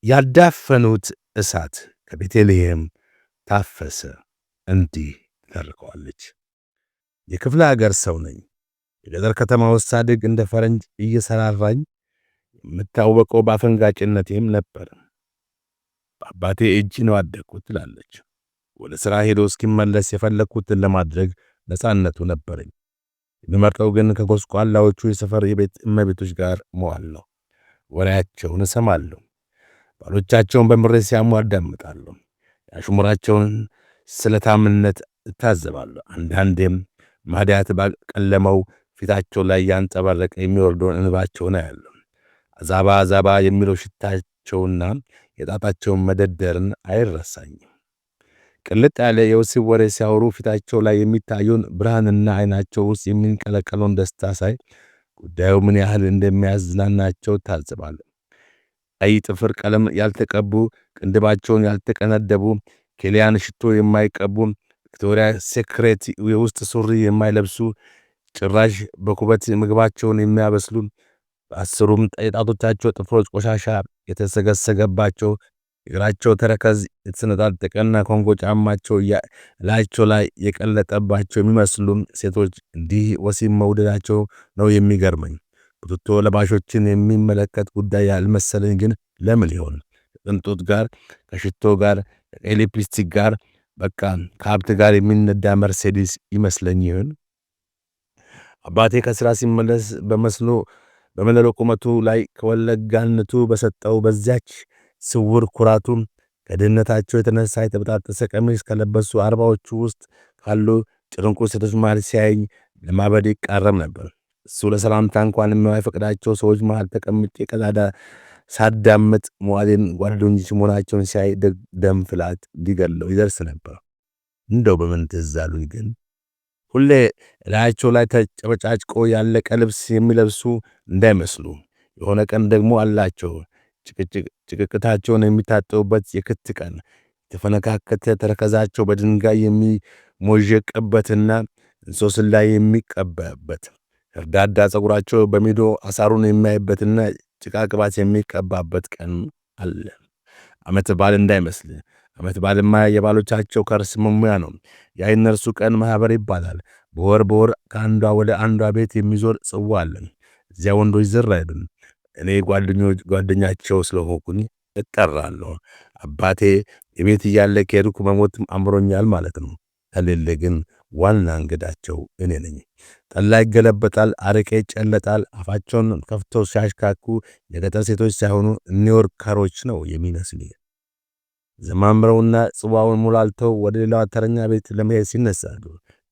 ያዳፈኑት እሳት ከቤተልሔም ታፈሰ። እንዲህ ተርከዋለች። የክፍለ ሀገር ሰው ነኝ። የገጠር ከተማ ውስጥ ሳድግ እንደ ፈረንጅ እየሰራራኝ የምታወቀው በአፈንጋጭነቴም ነበር። በአባቴ እጅ ነው አደግኩት ትላለች። ወደ ሥራ ሄዶ እስኪመለስ የፈለግኩትን ለማድረግ ነፃነቱ ነበረኝ። የምመርጠው ግን ከጎስቋላዎቹ የሰፈር የቤት እመቤቶች ጋር መዋል ነው። ወሬያቸውን እሰማለሁ። ባሎቻቸውን በምሬት ሲያሙ አዳምጣለሁ። የአሽሙራቸውን ስለታምነት እታዘባለሁ። አንዳንዴም ማዲያት ባቀለመው ፊታቸው ላይ ያንጸባረቀ የሚወርደውን እንባቸውን አያለሁ። አዛባ አዛባ የሚለው ሽታቸውና የጣጣቸውን መደደርን አይረሳኝም። ቅልጥ ያለ የወሲብ ወሬ ሲያወሩ ፊታቸው ላይ የሚታየውን ብርሃንና አይናቸው ውስጥ የሚንቀለቀለውን ደስታ ሳይ ጉዳዩ ምን ያህል እንደሚያዝናናቸው ታዝባለሁ። ቀይ ጥፍር ቀለም ያልተቀቡ፣ ቅንድባቸውን ያልተቀነደቡ፣ ኬሊያን ሽቶ የማይቀቡ፣ ቪክቶሪያ ሴክሬት የውስጥ ሱሪ የማይለብሱ፣ ጭራሽ በኩበት ምግባቸውን የሚያበስሉ፣ በአስሩም የጣቶቻቸው ጥፍሮች ቆሻሻ የተሰገሰገባቸው፣ እግራቸው ተረከዝ የተሰነጣጠቀና ኮንጎ ጫማቸው ላያቸው ላይ የቀለጠባቸው የሚመስሉ ሴቶች እንዲህ ወሲብ መውደዳቸው ነው የሚገርመኝ። ቡትቶ ለባሾችን የሚመለከት ጉዳይ ያልመሰለኝ ግን ለምን ይሆን? ከቅንጦት ጋር፣ ከሽቶ ጋር፣ ከቀይ ሊፕስቲክ ጋር፣ በቃ ከሀብት ጋር የሚነዳ መርሴዲስ ይመስለኝ ይሆን? አባቴ ከሥራ ሲመለስ በመለሎ ቁመቱ ላይ ከወለጋነቱ በሰጠው በዚያች ስውር ኩራቱ ከድህነታቸው የተነሳ የተበጣጠሰ ቀሚስ ከለበሱ አርባዎቹ ውስጥ ካሉ ጭርንቁ ሴቶች መሃል ሲያየኝ ለማበድ ይቃረም ነበር። እሱ ለሰላምታ እንኳን የማይፈቅዳቸው ሰዎች መሃል ተቀምጬ ቀዳዳ ሳዳምጥ መዋሌን ጓደኞች መሆናቸውን ሲያይ ደም ፍላት ሊገለው ይደርስ ነበር። እንደው በምን ትዝ አሉኝ ግን ሁሌ ላያቸው ላይ ተጨበጫጭቆ ያለቀ ልብስ የሚለብሱ እንዳይመስሉ። የሆነ ቀን ደግሞ አላቸው ጭቅቅታቸውን የሚታጠቡበት የክት ቀን፣ የተፈነካከተ ተረከዛቸው በድንጋይ የሚሞዠቅበትና እንሶስላ የሚቀባበት፣ እርዳዳ ጸጉራቸው በሚዶ አሳሩን የሚያይበትና ጭቃ ቅባት የሚቀባበት ቀን አለ። ዓመት በዓል እንዳይመስል። ዓመት በዓልማ የባሎቻቸው ከርስ መሙያ ነው። የእነርሱ ቀን ማኅበር ይባላል። በወር ከአንዷ ወደ አንዷ ቤት የሚዞር ጽዋ አለን። እዚያ ወንዶች ዝር አይሉም። እኔ ጓደኛቸው ስለሆንኩኝ እጠራለሁ። አባቴ የቤት እያለ ከሄድኩ መሞትም አምሮኛል ማለት ነው። ከሌለ ግን ዋና እንግዳቸው እኔ ነኝ። ጠላ ይገለበጣል፣ አረቄ ይጨለጣል። አፋቸውን ከፍተው ሲያሽካኩ የገጠር ሴቶች ሳይሆኑ ኒውዮርከሮች ነው የሚመስል። ዘማምረውና ጽዋውን ሙላልተው ወደ ሌላዋ ተረኛ ቤት ለመሄድ ሲነሳሉ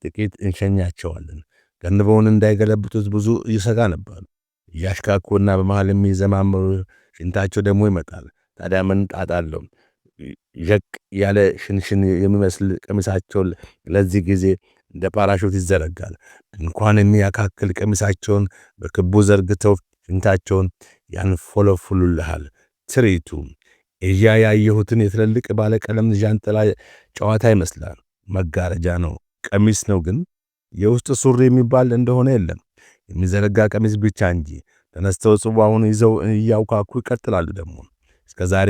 ጥቂት እንሸኛቸዋለን። ገንበውን እንዳይገለብጡት ብዙ ይሰጋ ነበር። እያሽካኩና በመሃል የሚዘማምሩ ሽንታቸው ደግሞ ይመጣል። ታዲያ ምን ጣጣ አለው? ዠቅ ያለ ሽንሽን የሚመስል ቀሚሳቸው ለዚህ ጊዜ እንደ ፓራሹት ይዘረጋል። እንኳን የሚያካክል ቀሚሳቸውን በክቡ ዘርግተው ሽንታቸውን ያንፎለፉሉልሃል። ትርኢቱ ኤዥያ ያየሁትን የትልልቅ ባለቀለም ዣንጥላ ጨዋታ ይመስላል። መጋረጃ ነው፣ ቀሚስ ነው፣ ግን የውስጥ ሱሪ የሚባል እንደሆነ የለም። የሚዘረጋ ቀሚስ ብቻ እንጂ። ተነስተው ጽዋውን ይዘው እያውካኩ ይቀጥላሉ። ደግሞ እስከ ዛሬ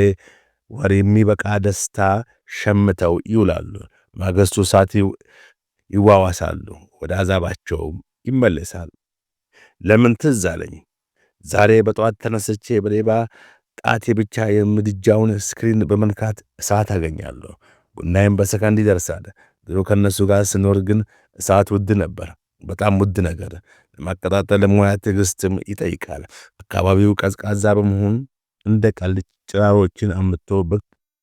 ወር የሚበቃ ደስታ ሸምተው ይውላሉ። ማግስቱ ሰዓት ይዋዋሳሉ፣ ወደ አዛባቸውም ይመለሳሉ። ለምን ትዝ አለኝ። ዛሬ በጠዋት ተነስቼ በሌባ ጣቴ ብቻ የምድጃውን ስክሪን በመንካት እሳት አገኛለሁ። ቡናይም በሰከንድ ይደርሳል። ድሮ ከነሱ ጋር ስኖር ግን እሳት ውድ ነበር፣ በጣም ውድ ነገር። ለማቀጣጠል ሙያ ትዕግስትም ይጠይቃል። አካባቢው ቀዝቃዛ በመሆኑ እንደ ቀልድ ጭራሮችን አምጥቶ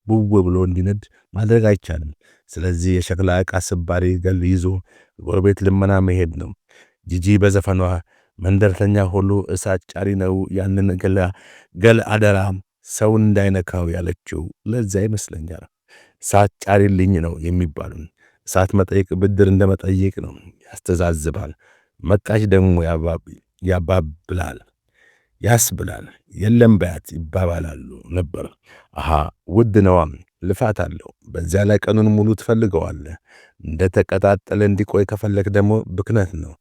ቡው ብሎ እንዲነድ ማድረግ አይቻልም። ስለዚህ የሸክላ ዕቃ ስባሪ ገል ይዞ ጎረቤት ልመና መሄድ ነው። ጂጂ በዘፈኗ መንደርተኛ ሁሉ እሳት ጫሪ ነው ያንን ገል አደራ ሰውን እንዳይነካው ያለችው ለዛ ይመስለኛል። እሳት ጫሪልኝ ነው የሚባሉን። እሳት መጠየቅ ብድር እንደመጠየቅ ነው፣ ያስተዛዝባል። መጣች ደግሞ ያባብላል፣ ያስብላል። የለም በያት ይባባላሉ ነበር። አሃ ውድ ነዋም፣ ልፋት አለው። በዚያ ላይ ቀኑን ሙሉ ትፈልገዋለህ። እንደ ተቀጣጠለ እንዲቆይ ከፈለክ ደግሞ ብክነት ነው።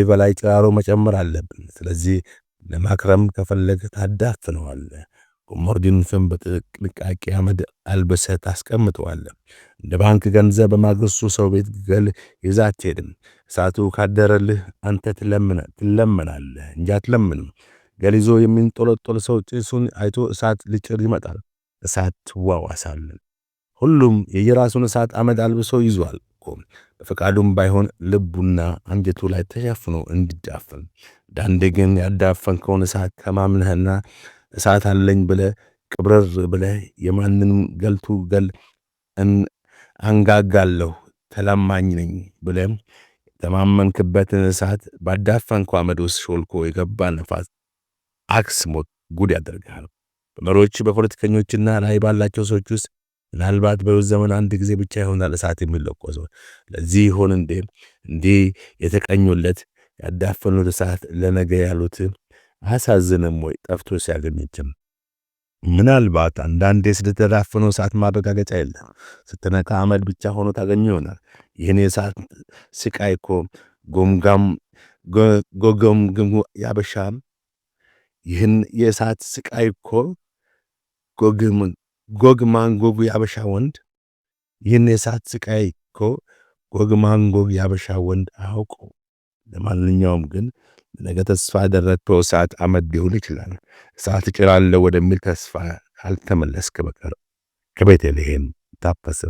በላይ ጭራሮ መጨመር አለብን። ስለዚህ ለማክረም ከፈለግ ታዳፍነዋለህ። ኮሞርዲኑን ፍም በጥንቃቄ አመድ አልብሰህ ታስቀምጠዋለህ። እንደ ባንክ ገንዘብ በማግስቱ ሰው ቤት ገል ይዘህ አትሄድም። እሳቱ ካደረልህ አንተ ትለመናለህ እንጂ አትለምንም። ገል ይዞ የሚንጦለጦል ሰው ጭሱን አይቶ እሳት ሊጭር ይመጣል። እሳት ትዋዋሳለን። ሁሉም የየራሱን እሳት አመድ አልብሶ ይዟል እኮ በፈቃዱም ባይሆን ልቡና አንጀቱ ላይ ተሸፍኖ እንዲዳፈን። ዳንዴ ግን ያዳፈንከውን እሳት ተማምነህና እሳት አለኝ ብለህ ቅብረር ብለህ የማንንም ገልቱ ገል አንጋጋለሁ ተላማኝ ነኝ ብለህ ተማመንክበትን እሳት ባዳፈንከው አመድ ውስጥ ሾልኮ የገባ ነፋስ አክስሞት ጉድ ያደርግሃል። በመሪዎች በፖለቲከኞችና ራዕይ ባላቸው ሰዎች ውስጥ ምናልባት በሕይወት ዘመን አንድ ጊዜ ብቻ ይሆናል እሳት የሚለኮሰው። ለዚህ ይሆን እንዲህ የተቀኙለት ያዳፈኑት እሳት ለነገ ያሉት አሳዝንም ወይ ጠፍቶ ሲያገኝችም። ምናልባት አንዳንዴ ስለተዳፈነው እሳት ማረጋገጫ የለም። ስትነካ አመድ ብቻ ሆኖ ታገኙ ይሆናል። ይህን የእሳት ስቃይ እኮ ጎገምግሙ ያበሻም ይህን የእሳት ስቃይ እኮ ጎግማንጎጉ ያበሻ ወንድ ይህን የእሳት ስቃይ እኮ ጎግማንጎግ ያበሻ ወንድ አያውቀው። ለማንኛውም ግን ነገ ተስፋ ያደረግከው እሳት አመድ ሊሆን ይችላል። እሳት እጭራለሁ ወደሚል ተስፋ ካልተመለስክ በቀር ከቤተልሔም ታፈሰ።